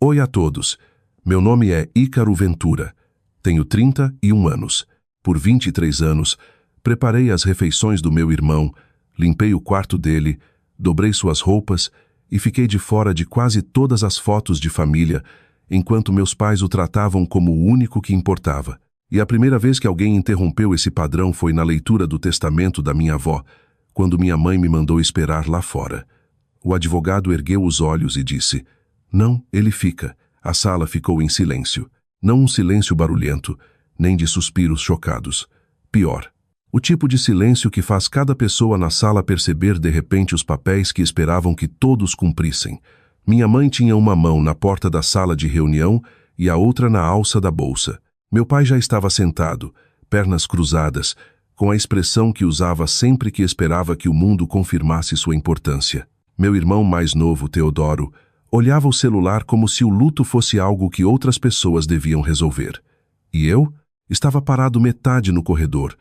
Oi a todos. Meu nome é Ícaro Ventura. Tenho 31 anos. Por 23 anos, preparei as refeições do meu irmão, limpei o quarto dele, dobrei suas roupas e fiquei de fora de quase todas as fotos de família, enquanto meus pais o tratavam como o único que importava. E a primeira vez que alguém interrompeu esse padrão foi na leitura do testamento da minha avó, quando minha mãe me mandou esperar lá fora. O advogado ergueu os olhos e disse: "Não, ele fica." A sala ficou em silêncio. Não um silêncio barulhento, nem de suspiros chocados. Pior, o tipo de silêncio que faz cada pessoa na sala perceber de repente os papéis que esperavam que todos cumprissem. Minha mãe tinha uma mão na porta da sala de reunião e a outra na alça da bolsa. Meu pai já estava sentado, pernas cruzadas, com a expressão que usava sempre que esperava que o mundo confirmasse sua importância. Meu irmão mais novo, Teodoro, olhava o celular como se o luto fosse algo que outras pessoas deviam resolver. E eu estava parado metade no corredor,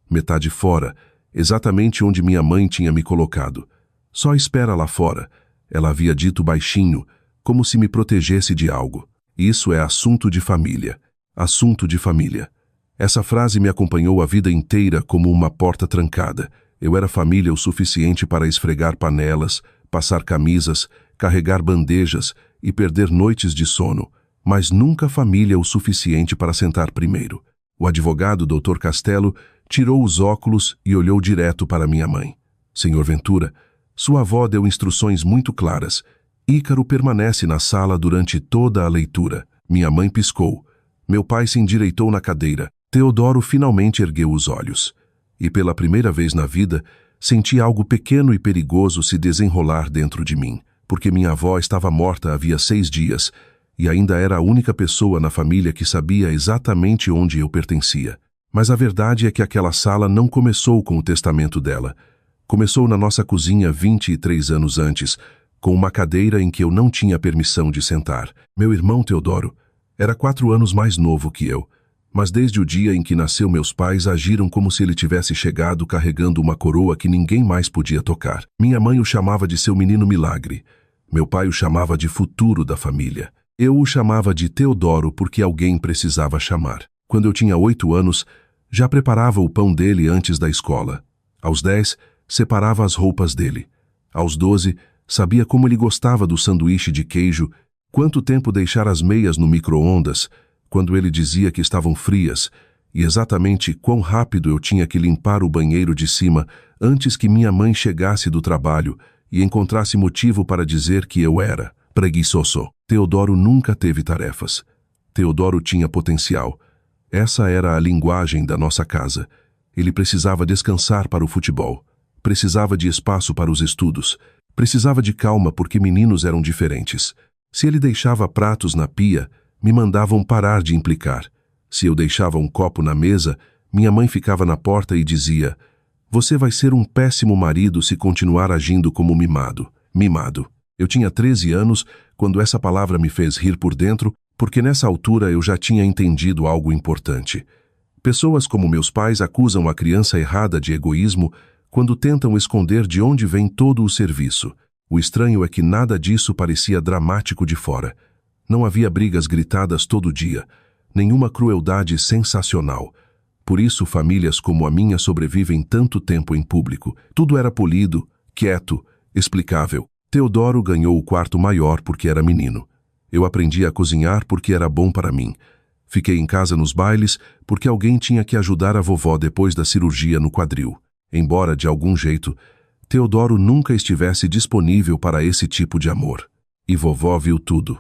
metade fora, exatamente onde minha mãe tinha me colocado. "Só espera lá fora", ela havia dito baixinho, como se me protegesse de algo. Isso é assunto de família. Assunto de família. Essa frase me acompanhou a vida inteira como uma porta trancada. Eu era família o suficiente para esfregar panelas, passar camisas, carregar bandejas e perder noites de sono, mas nunca família o suficiente para sentar primeiro. O advogado, Dr. Castelo, tirou os óculos e olhou direto para minha mãe. "Senhor Ventura, sua avó deu instruções muito claras. Ícaro permanece na sala durante toda a leitura." Minha mãe piscou. Meu pai se endireitou na cadeira. Teodoro finalmente ergueu os olhos. E pela primeira vez na vida, senti algo pequeno e perigoso se desenrolar dentro de mim, porque minha avó estava morta havia 6 dias e ainda era a única pessoa na família que sabia exatamente onde eu pertencia. Mas a verdade é que aquela sala não começou com o testamento dela. Começou na nossa cozinha 23 anos antes, com uma cadeira em que eu não tinha permissão de sentar. Meu irmão Teodoro era 4 anos mais novo que eu, mas desde o dia em que nasceu meus pais agiram como se ele tivesse chegado carregando uma coroa que ninguém mais podia tocar. Minha mãe o chamava de seu menino milagre. Meu pai o chamava de futuro da família. Eu o chamava de Teodoro porque alguém precisava chamar. Quando eu tinha 8 anos, já preparava o pão dele antes da escola. Aos 10, separava as roupas dele. Aos 12, sabia como ele gostava do sanduíche de queijo, quanto tempo deixar as meias no micro-ondas, quando ele dizia que estavam frias, e exatamente quão rápido eu tinha que limpar o banheiro de cima antes que minha mãe chegasse do trabalho e encontrasse motivo para dizer que eu era preguiçoso. Teodoro nunca teve tarefas. Teodoro tinha potencial. Essa era a linguagem da nossa casa. Ele precisava descansar para o futebol. Precisava de espaço para os estudos. Precisava de calma porque meninos eram diferentes. Se ele deixava pratos na pia, me mandavam parar de implicar. Se eu deixava um copo na mesa, minha mãe ficava na porta e dizia: "Você vai ser um péssimo marido se continuar agindo como mimado." Mimado. Eu tinha 13 anos quando essa palavra me fez rir por dentro, porque nessa altura eu já tinha entendido algo importante. Pessoas como meus pais acusam a criança errada de egoísmo quando tentam esconder de onde vem todo o serviço. O estranho é que nada disso parecia dramático de fora. Não havia brigas gritadas todo dia, nenhuma crueldade sensacional. Por isso famílias como a minha sobrevivem tanto tempo em público. Tudo era polido, quieto, explicável. Teodoro ganhou o quarto maior porque era menino. Eu aprendi a cozinhar porque era bom para mim. Fiquei em casa nos bailes porque alguém tinha que ajudar a vovó depois da cirurgia no quadril. Embora, de algum jeito, Teodoro nunca estivesse disponível para esse tipo de amor. E vovó viu tudo.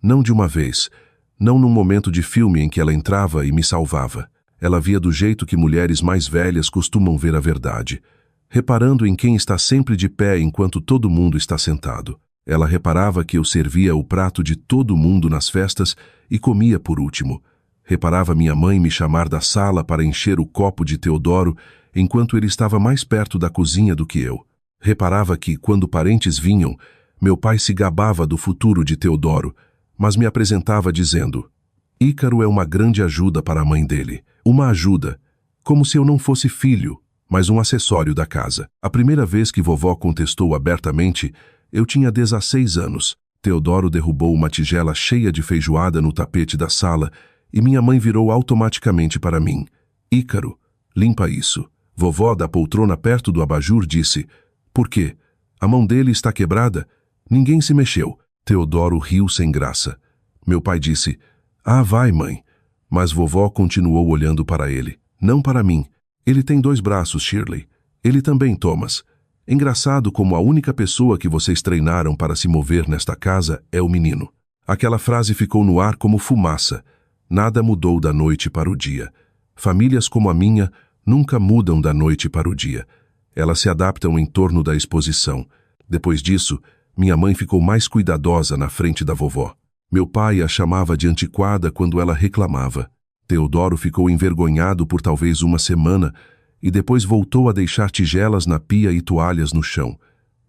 Não de uma vez. Não num momento de filme em que ela entrava e me salvava. Ela via do jeito que mulheres mais velhas costumam ver a verdade. Reparando em quem está sempre de pé enquanto todo mundo está sentado. Ela reparava que eu servia o prato de todo mundo nas festas e comia por último. Reparava minha mãe me chamar da sala para encher o copo de Teodoro enquanto ele estava mais perto da cozinha do que eu. Reparava que, quando parentes vinham, meu pai se gabava do futuro de Teodoro, mas me apresentava dizendo: "Ícaro é uma grande ajuda para a mãe dele." Uma ajuda, como se eu não fosse filho, mas um acessório da casa. A primeira vez que vovó contestou abertamente, eu tinha 16 anos. Teodoro derrubou uma tigela cheia de feijoada no tapete da sala e minha mãe virou automaticamente para mim. Ícaro, limpa isso. Vovó, da poltrona perto do abajur, disse: Por quê? A mão dele está quebrada? Ninguém se mexeu. Teodoro riu sem graça. Meu pai disse: Ah, vai, mãe. Mas vovó continuou olhando para ele. Não para mim. Ele tem 2 braços, Shirley. Ele também, Thomas. Engraçado como a única pessoa que vocês treinaram para se mover nesta casa é o menino. Aquela frase ficou no ar como fumaça. Nada mudou da noite para o dia. Famílias como a minha nunca mudam da noite para o dia. Elas se adaptam em torno da exposição. Depois disso, minha mãe ficou mais cuidadosa na frente da vovó. Meu pai a chamava de antiquada quando ela reclamava. Teodoro ficou envergonhado por talvez uma semana e depois voltou a deixar tigelas na pia e toalhas no chão,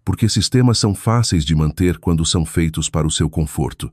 porque sistemas são fáceis de manter quando são feitos para o seu conforto.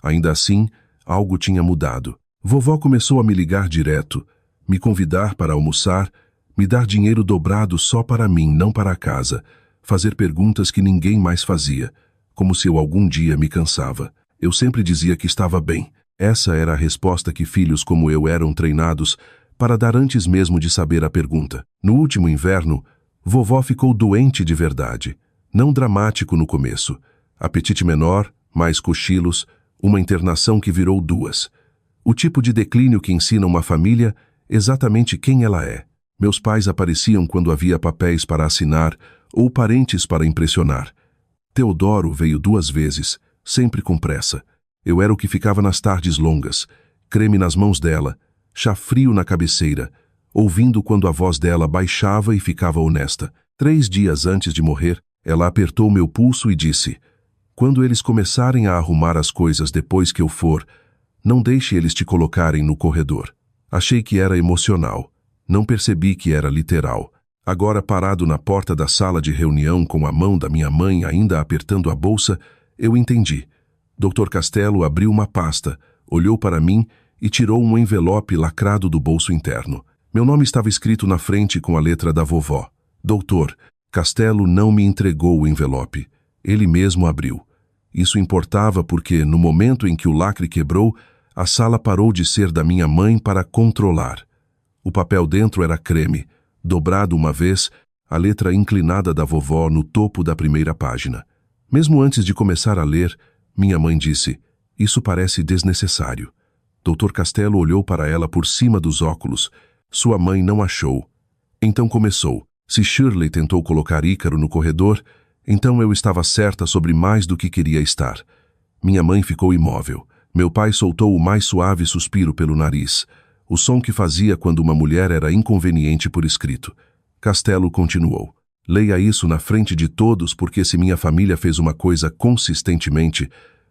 Ainda assim, algo tinha mudado. Vovó começou a me ligar direto, me convidar para almoçar, me dar dinheiro dobrado só para mim, não para a casa, fazer perguntas que ninguém mais fazia, como se eu algum dia me cansava. Eu sempre dizia que estava bem. Essa era a resposta que filhos como eu eram treinados para dar antes mesmo de saber a pergunta. No último inverno, vovó ficou doente de verdade. Não dramático no começo. Apetite menor, mais cochilos, uma internação que virou 2. O tipo de declínio que ensina uma família exatamente quem ela é. Meus pais apareciam quando havia papéis para assinar ou parentes para impressionar. Teodoro veio 2 vezes, sempre com pressa. Eu era o que ficava nas tardes longas, creme nas mãos dela, chá frio na cabeceira, ouvindo quando a voz dela baixava e ficava honesta. 3 dias antes de morrer, ela apertou meu pulso e disse: Quando eles começarem a arrumar as coisas depois que eu for, não deixe eles te colocarem no corredor. Achei que era emocional. Não percebi que era literal. Agora, parado na porta da sala de reunião com a mão da minha mãe ainda apertando a bolsa, eu entendi. Dr. Castelo abriu uma pasta, olhou para mim e tirou um envelope lacrado do bolso interno. Meu nome estava escrito na frente com a letra da vovó. Doutor, Castelo não me entregou o envelope. Ele mesmo abriu. Isso importava porque, no momento em que o lacre quebrou, a sala parou de ser da minha mãe para controlar. O papel dentro era creme, dobrado uma vez, a letra inclinada da vovó no topo da primeira página. Mesmo antes de começar a ler, minha mãe disse: Isso parece desnecessário. Dr. Castelo olhou para ela por cima dos óculos. Sua mãe não achou. Então começou. Se Shirley tentou colocar Ícaro no corredor, então eu estava certa sobre mais do que queria estar. Minha mãe ficou imóvel. Meu pai soltou o mais suave suspiro pelo nariz, o som que fazia quando uma mulher era inconveniente por escrito. Castelo continuou: Leia isso na frente de todos, porque se minha família fez uma coisa consistentemente,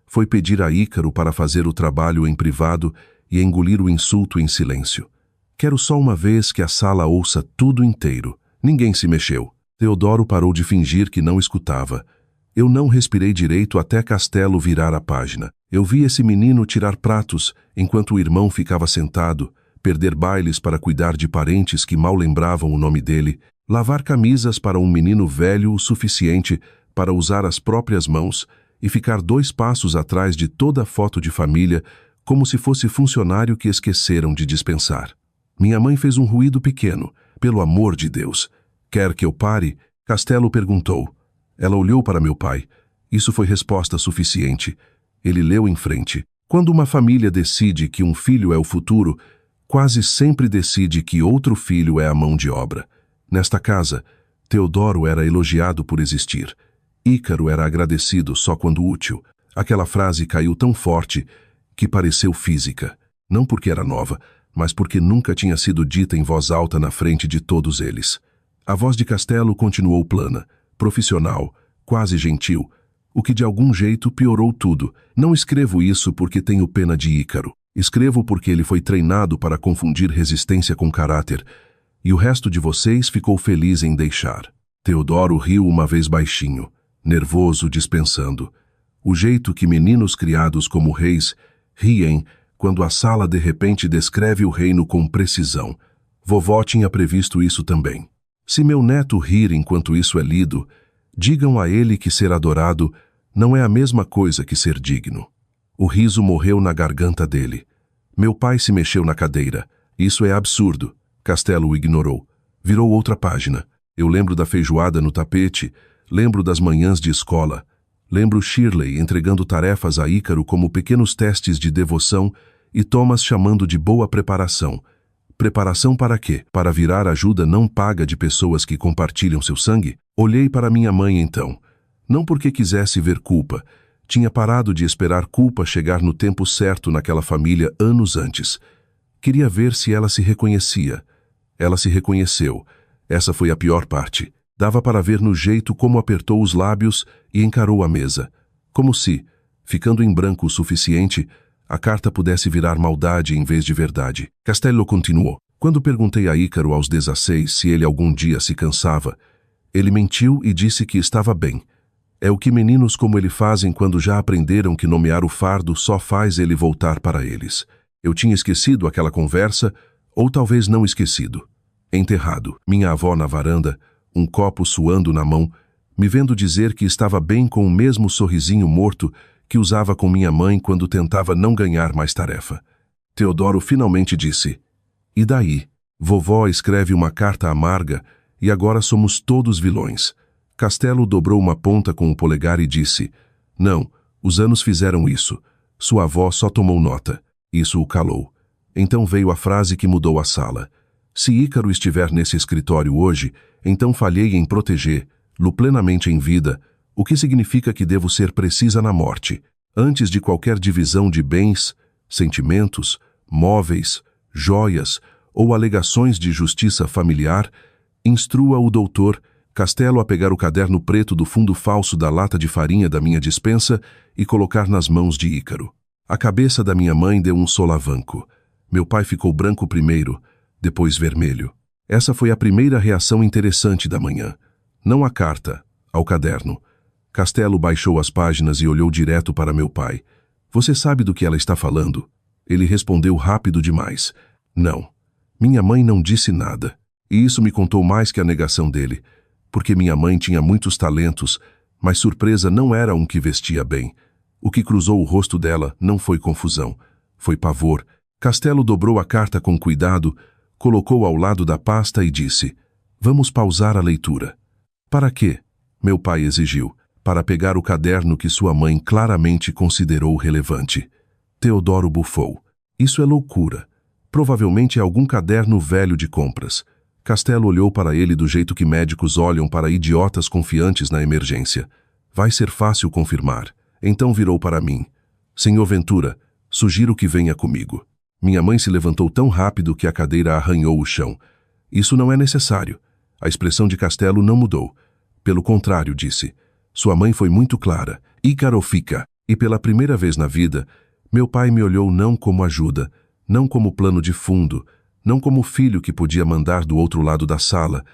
foi pedir a Ícaro para fazer o trabalho em privado e engolir o insulto em silêncio. Quero só uma vez que a sala ouça tudo inteiro. Ninguém se mexeu. Teodoro parou de fingir que não escutava. Eu não respirei direito até Castelo virar a página. Eu vi esse menino tirar pratos enquanto o irmão ficava sentado, perder bailes para cuidar de parentes que mal lembravam o nome dele, lavar camisas para um menino velho o suficiente para usar as próprias mãos e ficar 2 passos atrás de toda a foto de família, como se fosse funcionário que esqueceram de dispensar. Minha mãe fez um ruído pequeno. Pelo amor de Deus. Quer que eu pare? Castelo perguntou. Ela olhou para meu pai. Isso foi resposta suficiente. Ele leu em frente. Quando uma família decide que um filho é o futuro, quase sempre decide que outro filho é a mão de obra. Nesta casa, Teodoro era elogiado por existir. Ícaro era agradecido só quando útil. Aquela frase caiu tão forte que pareceu física. Não porque era nova, mas porque nunca tinha sido dita em voz alta na frente de todos eles. A voz de Castelo continuou plana, profissional, quase gentil, o que de algum jeito piorou tudo. Não escrevo isso porque tenho pena de Ícaro. Escrevo porque ele foi treinado para confundir resistência com caráter, e o resto de vocês ficou feliz em deixar. Teodoro riu uma vez baixinho, nervoso, dispensando. O jeito que meninos criados como reis riem quando a sala de repente descreve o reino com precisão. Vovó tinha previsto isso também. Se meu neto rir enquanto isso é lido, digam a ele que ser adorado Não é a mesma coisa que ser digno. O riso morreu na garganta dele. Meu pai se mexeu na cadeira. Isso é absurdo. Castelo o ignorou. Virou outra página. Eu lembro da feijoada no tapete, lembro das manhãs de escola. Lembro Shirley entregando tarefas a Ícaro como pequenos testes de devoção e Thomas chamando de boa preparação. Preparação para quê? Para virar ajuda não paga de pessoas que compartilham seu sangue? Olhei para minha mãe então. Não porque quisesse ver culpa. Tinha parado de esperar culpa chegar no tempo certo naquela família anos antes. Queria ver se ela se reconhecia. Ela se reconheceu. Essa foi a pior parte. Dava para ver no jeito como apertou os lábios e encarou a mesa. Como se, ficando em branco o suficiente, a carta pudesse virar maldade em vez de verdade. Castelo continuou. Quando perguntei a Ícaro aos 16 se ele algum dia se cansava, ele mentiu e disse que estava bem. É o que meninos como ele fazem quando já aprenderam que nomear o fardo só faz ele voltar para eles. Eu tinha esquecido aquela conversa, ou talvez não esquecido. Enterrado, minha avó na varanda, um copo suando na mão, me vendo dizer que estava bem com o mesmo sorrisinho morto que usava com minha mãe quando tentava não ganhar mais tarefa. Teodoro finalmente disse: "E daí? Vovó escreve uma carta amarga e agora somos todos vilões." Castelo dobrou uma ponta com o polegar e disse: "Não, os anos fizeram isso. Sua avó só tomou nota." Isso o calou. Então veio a frase que mudou a sala. Se Ícaro estiver nesse escritório hoje, então falhei em proteger-lo plenamente em vida, o que significa que devo ser precisa na morte, antes de qualquer divisão de bens, sentimentos, móveis, joias ou alegações de justiça familiar. Instrua o doutor Castelo a pegar o caderno preto do fundo falso da lata de farinha da minha despensa e colocar nas mãos de Ícaro. A cabeça da minha mãe deu um solavanco. Meu pai ficou branco primeiro, depois vermelho. Essa foi a primeira reação interessante da manhã. Não à carta, ao caderno. Castelo baixou as páginas e olhou direto para meu pai. "Você sabe do que ela está falando?" Ele respondeu rápido demais. "Não." Minha mãe não disse nada. E isso me contou mais que a negação dele. Porque minha mãe tinha muitos talentos, mas surpresa não era um que vestia bem. O que cruzou o rosto dela não foi confusão, foi pavor. Castelo dobrou a carta com cuidado, colocou ao lado da pasta e disse: "Vamos pausar a leitura." "Para quê?" Meu pai exigiu. "Para pegar o caderno que sua mãe claramente considerou relevante." Teodoro bufou. "Isso é loucura. Provavelmente é algum caderno velho de compras." Castelo olhou para ele do jeito que médicos olham para idiotas confiantes na emergência. "Vai ser fácil confirmar." Então virou para mim. "Senhor Ventura, sugiro que venha comigo." Minha mãe se levantou tão rápido que a cadeira arranhou o chão. "Isso não é necessário." A expressão de Castelo não mudou. "Pelo contrário", disse. Sua mãe foi muito clara. "Ícaro fica." E pela primeira vez na vida, meu pai me olhou não como ajuda, não como plano de fundo, não como filho que podia mandar do outro lado da sala,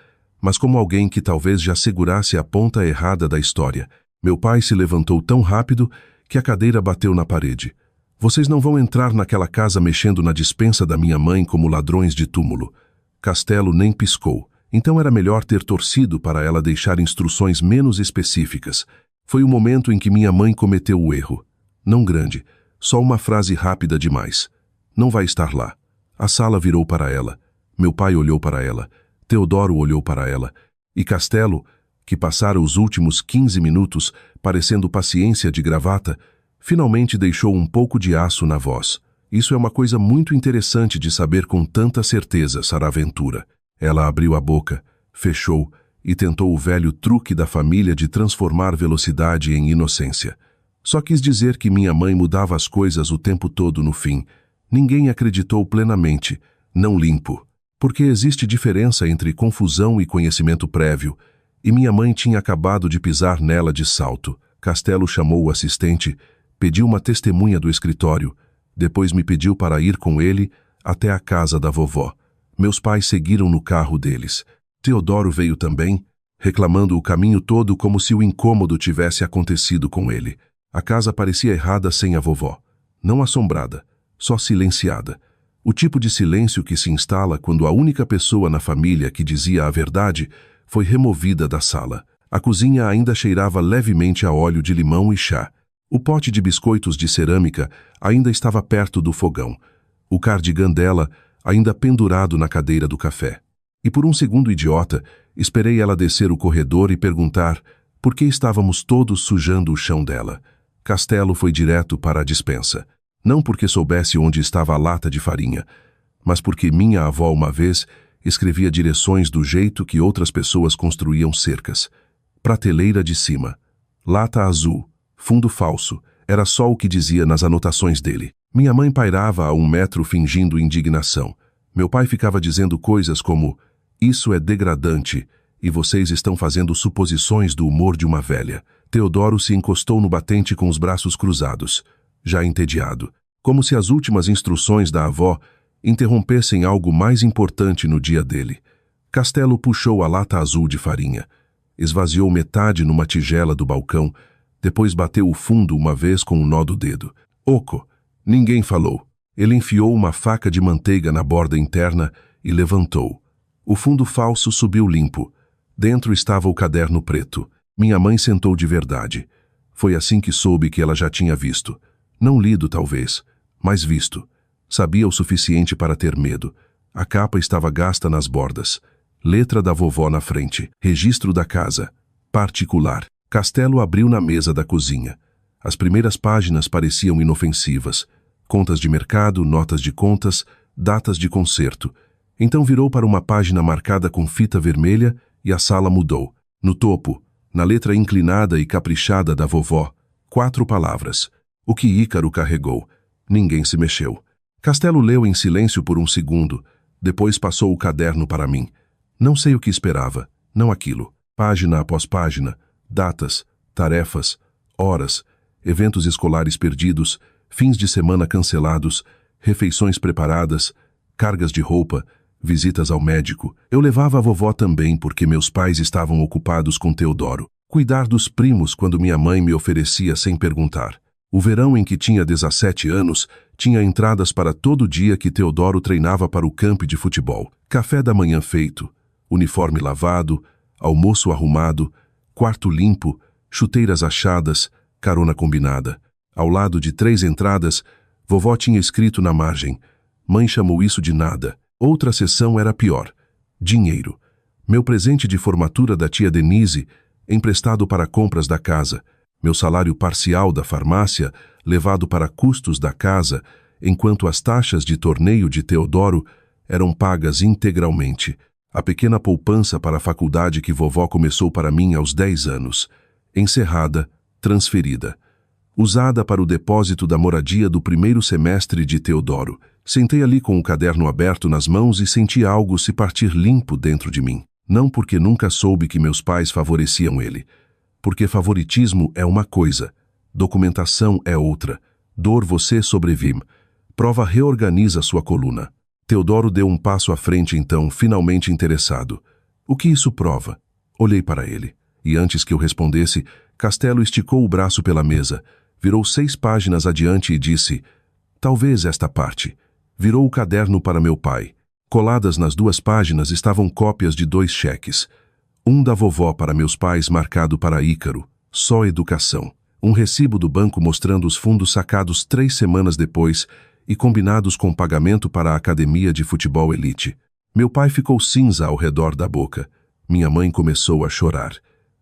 mas como alguém que talvez já segurasse a ponta errada da história. Meu pai se levantou tão rápido que a cadeira bateu na parede. "Vocês não vão entrar naquela casa mexendo na despensa da minha mãe como ladrões de túmulo." Castelo nem piscou. Então era melhor ter torcido para ela deixar instruções menos específicas. Foi o momento em que minha mãe cometeu o erro. Não grande, só uma frase rápida demais. "Não vai estar lá." A sala virou para ela. Meu pai olhou para ela. Teodoro olhou para ela. E Castelo, que passara os últimos 15 minutos parecendo paciência de gravata, finalmente deixou um pouco de aço na voz. "Isso é uma coisa muito interessante de saber com tanta certeza, Saraventura." Ela abriu a boca, fechou e tentou o velho truque da família de transformar velocidade em inocência. Só quis dizer que minha mãe mudava as coisas o tempo todo no fim. Ninguém acreditou plenamente, não limpo. Porque existe diferença entre confusão e conhecimento prévio, e minha mãe tinha acabado de pisar nela de salto. Castelo chamou o assistente, pediu uma testemunha do escritório, depois me pediu para ir com ele até a casa da vovó. Meus pais seguiram no carro deles. Teodoro veio também, reclamando o caminho todo como se o incômodo tivesse acontecido com ele. A casa parecia errada sem a vovó. Não assombrada, só silenciada. O tipo de silêncio que se instala quando a única pessoa na família que dizia a verdade foi removida da sala. A cozinha ainda cheirava levemente a óleo de limão e chá. O pote de biscoitos de cerâmica ainda estava perto do fogão. O cardigã dela ainda pendurado na cadeira do café. E por um segundo idiota, esperei ela descer o corredor e perguntar por que estávamos todos sujando o chão dela. Castelo foi direto para a despensa. Não porque soubesse onde estava a lata de farinha, mas porque minha avó uma vez escrevia direções do jeito que outras pessoas construíam cercas. Prateleira de cima. Lata azul. Fundo falso. Era só o que dizia nas anotações dele. Minha mãe pairava a 1 metro fingindo indignação. Meu pai ficava dizendo coisas como: "Isso é degradante, e vocês estão fazendo suposições do humor de uma velha." Teodoro se encostou no batente com os braços cruzados, já entediado, como se as últimas instruções da avó interrompessem algo mais importante no dia dele. Castelo puxou a lata azul de farinha, esvaziou metade numa tigela do balcão, depois bateu o fundo uma vez com um nó do dedo. Oco! Ninguém falou. Ele enfiou uma faca de manteiga na borda interna e levantou. O fundo falso subiu limpo. Dentro estava o caderno preto. Minha mãe sentou de verdade. Foi assim que soube que ela já tinha visto. Não lido, talvez, mas visto. Sabia o suficiente para ter medo. A capa estava gasta nas bordas. Letra da vovó na frente. Registro da casa. Particular. Castelo abriu na mesa da cozinha. As primeiras páginas pareciam inofensivas. Contas de mercado, notas de contas, datas de concerto. Então virou para uma página marcada com fita vermelha e a sala mudou. No topo, na letra inclinada e caprichada da vovó, 4 palavras. O que Ícaro carregou. Ninguém se mexeu. Castelo leu em silêncio por um segundo, depois passou o caderno para mim. Não sei o que esperava, não aquilo. Página após página, datas, tarefas, horas, eventos escolares perdidos, fins de semana cancelados, refeições preparadas, cargas de roupa, visitas ao médico. Eu levava a vovó também porque meus pais estavam ocupados com Teodoro. Cuidar dos primos quando minha mãe me oferecia sem perguntar. O verão em que tinha 17 anos, tinha entradas para todo dia que Teodoro treinava para o campo de futebol. Café da manhã feito, uniforme lavado, almoço arrumado, quarto limpo, chuteiras achadas, carona combinada. Ao lado de 3 entradas, vovó tinha escrito na margem: "Mãe chamou isso de nada." Outra seção era pior: dinheiro. Meu presente de formatura da tia Denise, emprestado para compras da casa. Meu salário parcial da farmácia, levado para custos da casa, enquanto as taxas de torneio de Teodoro eram pagas integralmente. A pequena poupança para a faculdade que vovó começou para mim aos 10 anos. Encerrada, transferida. Usada para o depósito da moradia do primeiro semestre de Teodoro. Sentei ali com o caderno aberto nas mãos e senti algo se partir limpo dentro de mim. Não porque nunca soube que meus pais favoreciam ele. Porque favoritismo é uma coisa, documentação é outra. Dor você sobrevive. Prova reorganiza sua coluna. Teodoro deu um passo à frente então, finalmente interessado. O que isso prova? Olhei para ele. E antes que eu respondesse, Castelo esticou o braço pela mesa, virou 6 páginas adiante e disse: "Talvez esta parte." Virou o caderno para meu pai. Coladas nas 2 páginas estavam cópias de 2 cheques. Um da vovó para meus pais marcado para Ícaro, só educação. Um recibo do banco mostrando os fundos sacados 3 semanas depois e combinados com pagamento para a academia de futebol elite. Meu pai ficou cinza ao redor da boca. Minha mãe começou a chorar.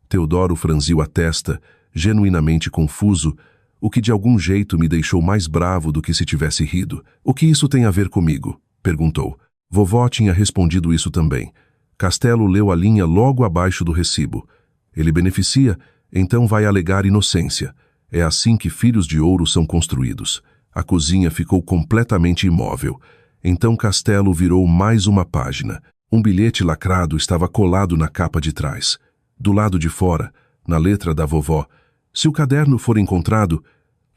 Teodoro franziu a testa, genuinamente confuso, o que de algum jeito me deixou mais bravo do que se tivesse rido. "O que isso tem a ver comigo?" perguntou. Vovó tinha respondido isso também. Castelo leu a linha logo abaixo do recibo. "Ele beneficia, então vai alegar inocência. É assim que filhos de ouro são construídos." A cozinha ficou completamente imóvel. Então Castelo virou mais uma página. Um bilhete lacrado estava colado na capa de trás. Do lado de fora, na letra da vovó: "Se o caderno for encontrado,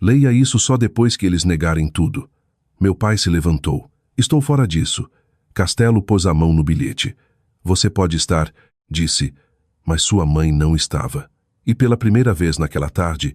leia isso só depois que eles negarem tudo." Meu pai se levantou. "Estou fora disso." Castelo pôs a mão no bilhete. "Você pode estar", disse, mas sua mãe não estava. E pela primeira vez naquela tarde,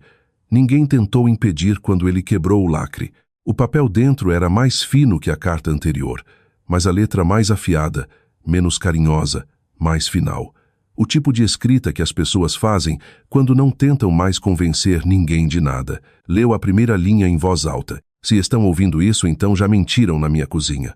ninguém tentou impedir quando ele quebrou o lacre. O papel dentro era mais fino que a carta anterior, mas a letra mais afiada, menos carinhosa, mais final. O tipo de escrita que as pessoas fazem quando não tentam mais convencer ninguém de nada. Leu a primeira linha em voz alta. Se estão ouvindo isso, então já mentiram na minha cozinha.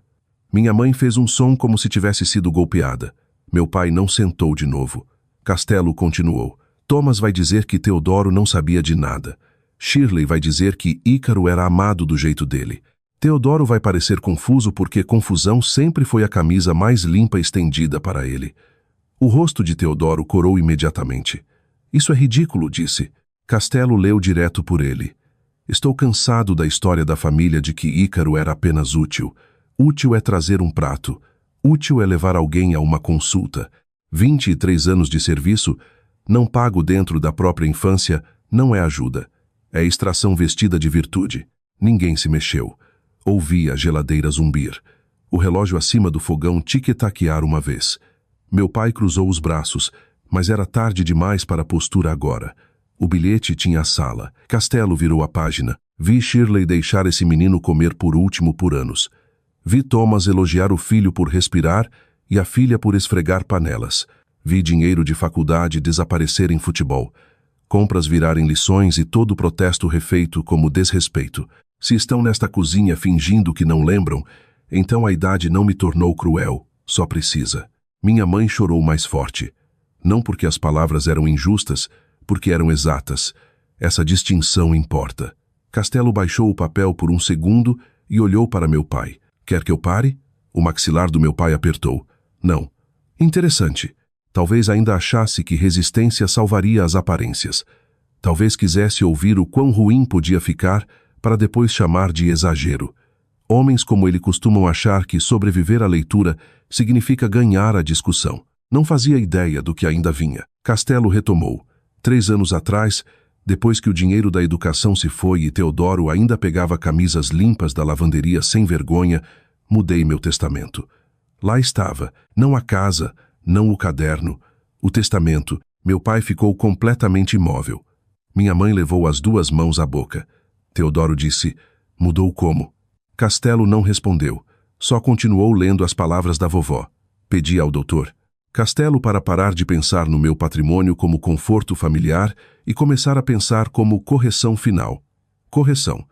Minha mãe fez um som como se tivesse sido golpeada. Meu pai não sentou de novo. Castelo continuou. Thomas vai dizer que Teodoro não sabia de nada. Shirley vai dizer que Ícaro era amado do jeito dele. Teodoro vai parecer confuso porque confusão sempre foi a camisa mais limpa estendida para ele. O rosto de Teodoro corou imediatamente. Isso é ridículo, disse. Castelo leu direto por ele. Estou cansado da história da família de que Ícaro era apenas útil. Útil é trazer um prato. Útil é levar alguém a uma consulta. 23 anos de serviço, não pago dentro da própria infância, não é ajuda. É extração vestida de virtude. Ninguém se mexeu. Ouvi a geladeira zumbir. O relógio acima do fogão tic-taquear uma vez. Meu pai cruzou os braços, mas era tarde demais para a postura agora. O bilhete tinha a sala. Castelo virou a página. Vi Shirley deixar esse menino comer por último por anos. Vi Thomas elogiar o filho por respirar e a filha por esfregar panelas. Vi dinheiro de faculdade desaparecer em futebol. Compras virarem lições e todo protesto refeito como desrespeito. Se estão nesta cozinha fingindo que não lembram, então a idade não me tornou cruel, só precisa. Minha mãe chorou mais forte. Não porque as palavras eram injustas, porque eram exatas. Essa distinção importa. Castelo baixou o papel por um segundo e olhou para meu pai. Quer que eu pare? O maxilar do meu pai apertou. Não. Interessante. Talvez ainda achasse que resistência salvaria as aparências. Talvez quisesse ouvir o quão ruim podia ficar para depois chamar de exagero. Homens como ele costumam achar que sobreviver à leitura significa ganhar a discussão. Não fazia ideia do que ainda vinha. Castelo retomou. 3 anos atrás, depois que o dinheiro da educação se foi e Teodoro ainda pegava camisas limpas da lavanderia sem vergonha, mudei meu testamento. Lá estava, não a casa, não o caderno, o testamento. Meu pai ficou completamente imóvel. Minha mãe levou as 2 mãos à boca. Teodoro disse, mudou como? Castelo não respondeu, só continuou lendo as palavras da vovó. Pedi ao doutor Castelo para parar de pensar no meu patrimônio como conforto familiar e começar a pensar como correção final. Correção.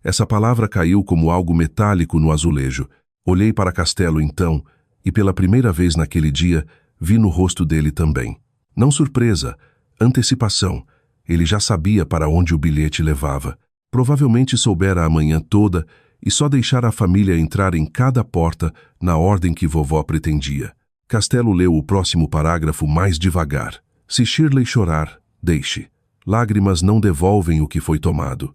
Essa palavra caiu como algo metálico no azulejo. Olhei para Castelo então, e pela primeira vez naquele dia, vi no rosto dele também. Não surpresa, antecipação. Ele já sabia para onde o bilhete levava. Provavelmente soubera a manhã toda e só deixara a família entrar em cada porta na ordem que vovó pretendia. Castelo leu o próximo parágrafo mais devagar. Se Shirley chorar, deixe. Lágrimas não devolvem o que foi tomado.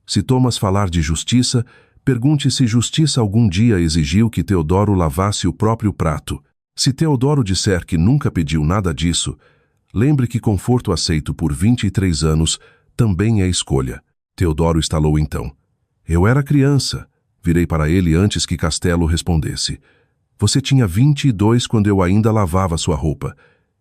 Se Thomas falar de justiça, pergunte se justiça algum dia exigiu que Teodoro lavasse o próprio prato. Se Teodoro disser que nunca pediu nada disso, lembre que conforto aceito por 23 anos também é escolha. Teodoro estalou então. Eu era criança. Virei para ele antes que Castelo respondesse. Você tinha 22 quando eu ainda lavava sua roupa.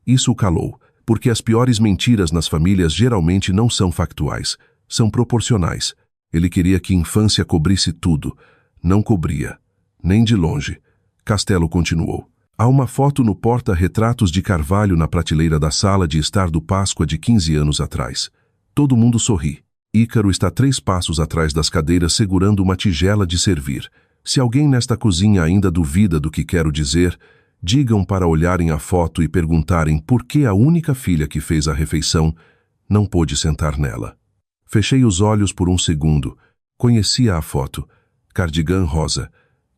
Isso o calou, porque as piores mentiras nas famílias geralmente não são factuais, são proporcionais. Ele queria que infância cobrisse tudo. Não cobria, nem de longe. Castelo continuou. Há uma foto no porta-retratos de Carvalho na prateleira da sala de estar do Páscoa de 15 anos atrás. Todo mundo sorri. Ícaro está 3 passos atrás das cadeiras segurando uma tigela de servir. Se alguém nesta cozinha ainda duvida do que quero dizer, digam para olharem a foto e perguntarem por que a única filha que fez a refeição não pôde sentar nela. Fechei os olhos por um segundo. Conhecia a foto. Cardigan rosa.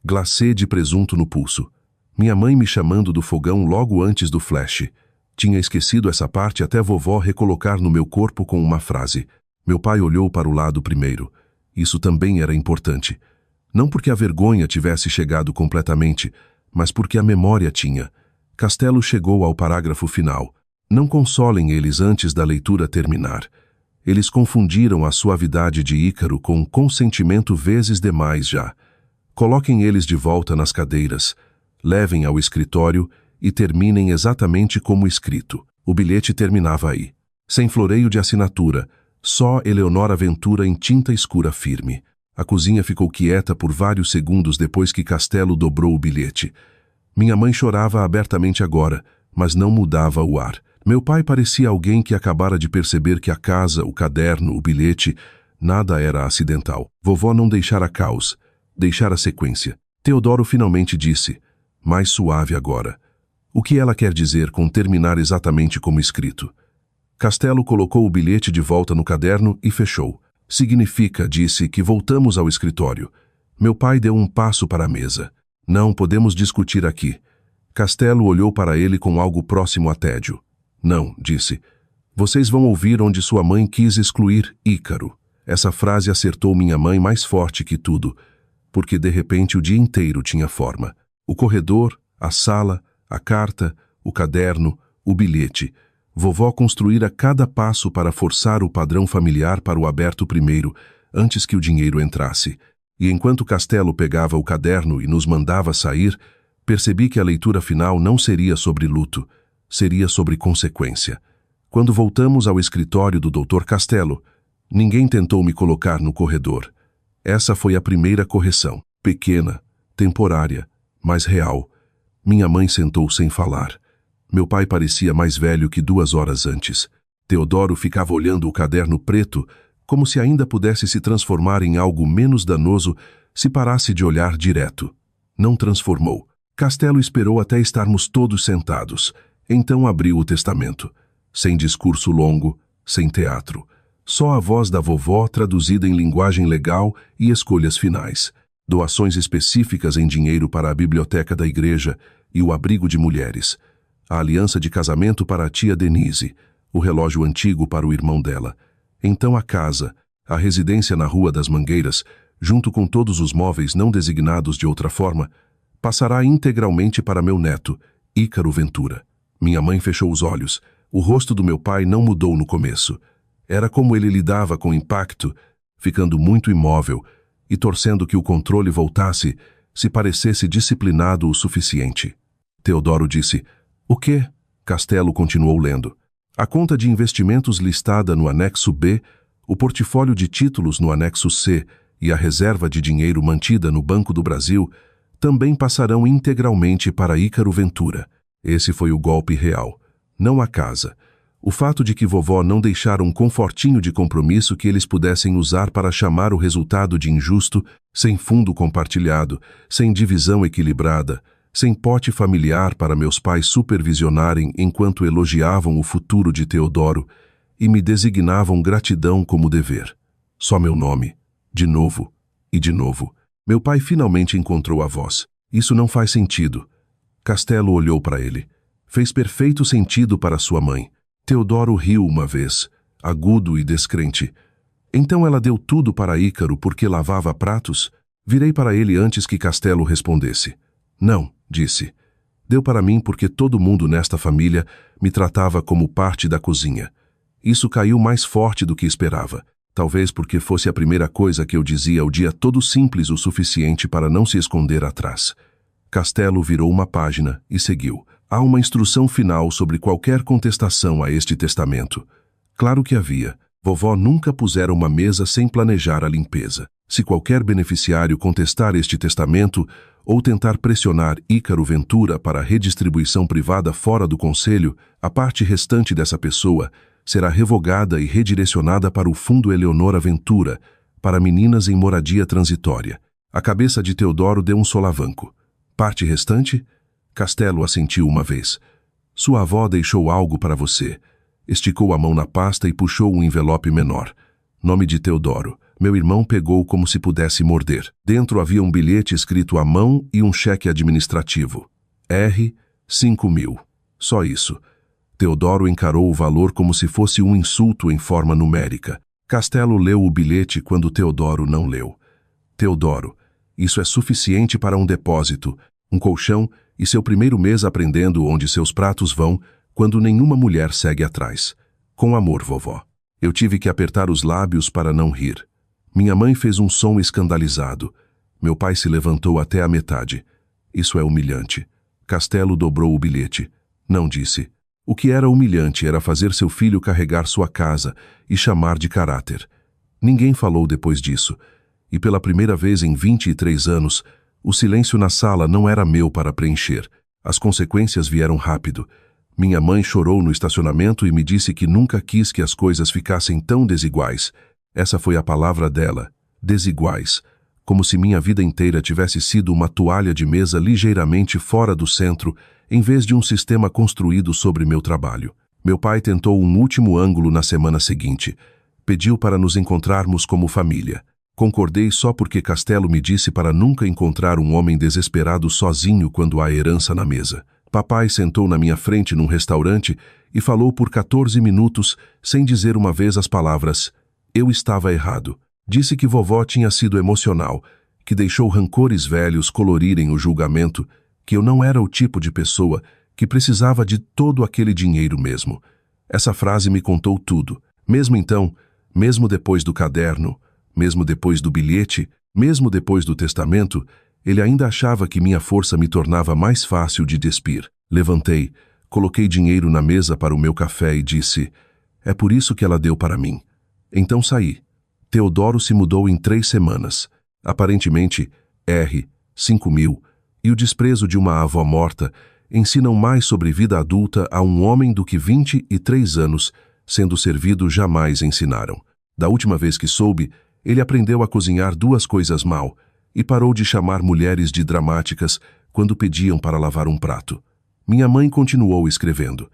Glacê de presunto no pulso. Minha mãe me chamando do fogão logo antes do flash. Tinha esquecido essa parte até vovó recolocar no meu corpo com uma frase. Meu pai olhou para o lado primeiro. Isso também era importante. Não porque a vergonha tivesse chegado completamente, mas porque a memória tinha. Castelo chegou ao parágrafo final. Não consolem eles antes da leitura terminar. Eles confundiram a suavidade de Ícaro com consentimento vezes demais já. Coloquem eles de volta nas cadeiras, levem ao escritório e terminem exatamente como escrito. O bilhete terminava aí. Sem floreio de assinatura, só Eleonora Ventura em tinta escura firme. A cozinha ficou quieta por vários segundos depois que Castelo dobrou o bilhete. Minha mãe chorava abertamente agora, mas não mudava o ar. Meu pai parecia alguém que acabara de perceber que a casa, o caderno, o bilhete, nada era acidental. Vovó não deixara caos, deixara sequência. Teodoro finalmente disse, mais suave agora. O que ela quer dizer com terminar exatamente como escrito? Castelo colocou o bilhete de volta no caderno e fechou. Significa, disse, que voltamos ao escritório. Meu pai deu um passo para a mesa. Não podemos discutir aqui. Castelo olhou para ele com algo próximo a tédio. Não, disse. Vocês vão ouvir onde sua mãe quis excluir Ícaro. Essa frase acertou minha mãe mais forte que tudo, porque de repente o dia inteiro tinha forma. O corredor, a sala, a carta, o caderno, o bilhete. Vovó construíra cada passo para forçar o padrão familiar para o aberto primeiro, antes que o dinheiro entrasse. E enquanto Castelo pegava o caderno e nos mandava sair, percebi que a leitura final não seria sobre luto, seria sobre consequência. Quando voltamos ao escritório do Dr. Castelo, ninguém tentou me colocar no corredor. Essa foi a primeira correção, pequena, temporária, mas real. Minha mãe sentou sem falar. Meu pai parecia mais velho que 2 horas antes. Teodoro ficava olhando o caderno preto, como se ainda pudesse se transformar em algo menos danoso se parasse de olhar direto. Não transformou. Castelo esperou até estarmos todos sentados. Então abriu o testamento. Sem discurso longo, sem teatro. Só a voz da vovó traduzida em linguagem legal e escolhas finais. Doações específicas em dinheiro para a biblioteca da igreja e o abrigo de mulheres. A aliança de casamento para a tia Denise. O relógio antigo para o irmão dela. Então a casa, a residência na Rua das Mangueiras, junto com todos os móveis não designados de outra forma, passará integralmente para meu neto, Ícaro Ventura. Minha mãe fechou os olhos. O rosto do meu pai não mudou no começo. Era como ele lidava com o impacto, ficando muito imóvel e torcendo que o controle voltasse, se parecesse disciplinado o suficiente. Teodoro disse, o quê? Castelo continuou lendo. A conta de investimentos listada no anexo B, o portfólio de títulos no anexo C e a reserva de dinheiro mantida no Banco do Brasil também passarão integralmente para Ícaro Ventura. Esse foi o golpe real, não a casa. O fato de que vovó não deixara um confortinho de compromisso que eles pudessem usar para chamar o resultado de injusto, sem fundo compartilhado, sem divisão equilibrada, sem pote familiar para meus pais supervisionarem enquanto elogiavam o futuro de Teodoro e me designavam gratidão como dever. Só meu nome, de novo e de novo. Meu pai finalmente encontrou a voz. Isso não faz sentido. Castelo olhou para ele. Fez perfeito sentido para sua mãe. Teodoro riu uma vez, agudo e descrente. Então ela deu tudo para Ícaro porque lavava pratos? Virei para ele antes que Castelo respondesse. Não, disse. Deu para mim porque todo mundo nesta família me tratava como parte da cozinha. Isso caiu mais forte do que esperava. Talvez porque fosse a primeira coisa que eu dizia o dia todo simples o suficiente para não se esconder atrás. Castelo virou uma página e seguiu. Há uma instrução final sobre qualquer contestação a este testamento. Claro que havia. Vovó nunca pusera uma mesa sem planejar a limpeza. Se qualquer beneficiário contestar este testamento ou tentar pressionar Ícaro Ventura para a redistribuição privada fora do conselho, a parte restante dessa pessoa será revogada e redirecionada para o Fundo Eleonora Ventura, para meninas em moradia transitória. A cabeça de Teodoro deu um solavanco. Parte restante? Castelo assentiu uma vez. Sua avó deixou algo para você. Esticou a mão na pasta e puxou um envelope menor. Nome de Teodoro. Meu irmão pegou como se pudesse morder. Dentro havia um bilhete escrito à mão e um cheque administrativo. R. 5.000. Só isso. Teodoro encarou o valor como se fosse um insulto em forma numérica. Castelo leu o bilhete quando Teodoro não leu. Teodoro, isso é suficiente para um depósito, um colchão e seu primeiro mês aprendendo onde seus pratos vão quando nenhuma mulher segue atrás. Com amor, vovó. Eu tive que apertar os lábios para não rir. Minha mãe fez um som escandalizado. Meu pai se levantou até a metade. Isso é humilhante. Castelo dobrou o bilhete. Não disse. O que era humilhante era fazer seu filho carregar sua casa e chamar de caráter. Ninguém falou depois disso. E pela primeira vez em 23 anos, o silêncio na sala não era meu para preencher. As consequências vieram rápido. Minha mãe chorou no estacionamento e me disse que nunca quis que as coisas ficassem tão desiguais. Essa foi a palavra dela, desiguais, como se minha vida inteira tivesse sido uma toalha de mesa ligeiramente fora do centro, em vez de um sistema construído sobre meu trabalho. Meu pai tentou um último ângulo na semana seguinte. Pediu para nos encontrarmos como família. Concordei só porque Castelo me disse para nunca encontrar um homem desesperado sozinho quando há herança na mesa. Papai sentou na minha frente num restaurante e falou por 14 minutos, sem dizer uma vez as palavras: eu estava errado. Disse que vovó tinha sido emocional, que deixou rancores velhos colorirem o julgamento, que eu não era o tipo de pessoa que precisava de todo aquele dinheiro mesmo. Essa frase me contou tudo. Mesmo então, mesmo depois do caderno, mesmo depois do bilhete, mesmo depois do testamento, ele ainda achava que minha força me tornava mais fácil de despir. Levantei, coloquei dinheiro na mesa para o meu café e disse: é por isso que ela deu para mim. Então saí. Teodoro se mudou em 3 semanas. Aparentemente, 5.000, e o desprezo de uma avó morta ensinam mais sobre vida adulta a um homem do que 23 anos, sendo servido, jamais ensinaram. Da última vez que soube, ele aprendeu a cozinhar 2 coisas mal e parou de chamar mulheres de dramáticas quando pediam para lavar um prato. Minha mãe continuou escrevendo.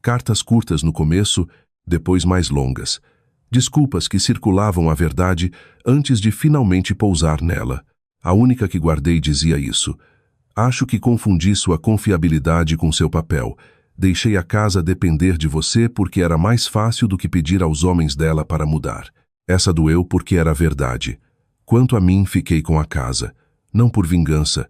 Cartas curtas no começo, depois mais longas. Desculpas que circulavam a verdade antes de finalmente pousar nela. A única que guardei dizia isso: acho que confundi sua confiabilidade com seu papel. Deixei a casa depender de você porque era mais fácil do que pedir aos homens dela para mudar. Essa doeu porque era verdade. Quanto a mim, fiquei com a casa. Não por vingança,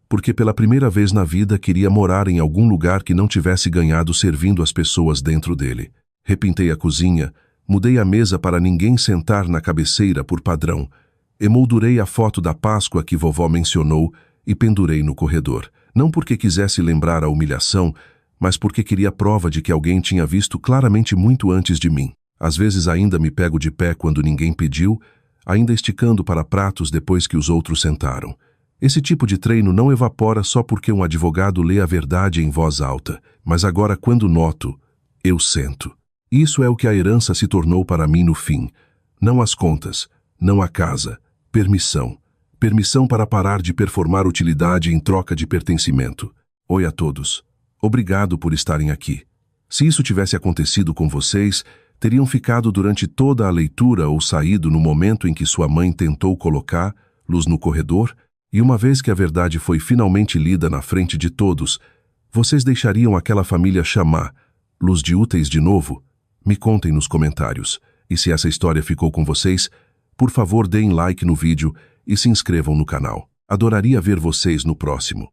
porque pela primeira vez na vida queria morar em algum lugar que não tivesse ganhado servindo as pessoas dentro dele. Repintei a cozinha, mudei a mesa para ninguém sentar na cabeceira por padrão, emoldurei a foto da Páscoa que vovó mencionou e pendurei no corredor. Não porque quisesse lembrar a humilhação, mas porque queria prova de que alguém tinha visto claramente muito antes de mim. Às vezes ainda me pego de pé quando ninguém pediu, ainda esticando para pratos depois que os outros sentaram. Esse tipo de treino não evapora só porque um advogado lê a verdade em voz alta, mas agora quando noto, eu sento. Isso é o que a herança se tornou para mim no fim. Não as contas, não a casa. Permissão. Permissão para parar de performar utilidade em troca de pertencimento. Oi a todos. Obrigado por estarem aqui. Se isso tivesse acontecido com vocês, teriam ficado durante toda a leitura ou saído no momento em que sua mãe tentou colocar luz no corredor, e uma vez que a verdade foi finalmente lida na frente de todos, vocês deixariam aquela família chamar luz de úteis de novo? Me contem nos comentários. E se essa história ficou com vocês, por favor deem like no vídeo e se inscrevam no canal. Adoraria ver vocês no próximo.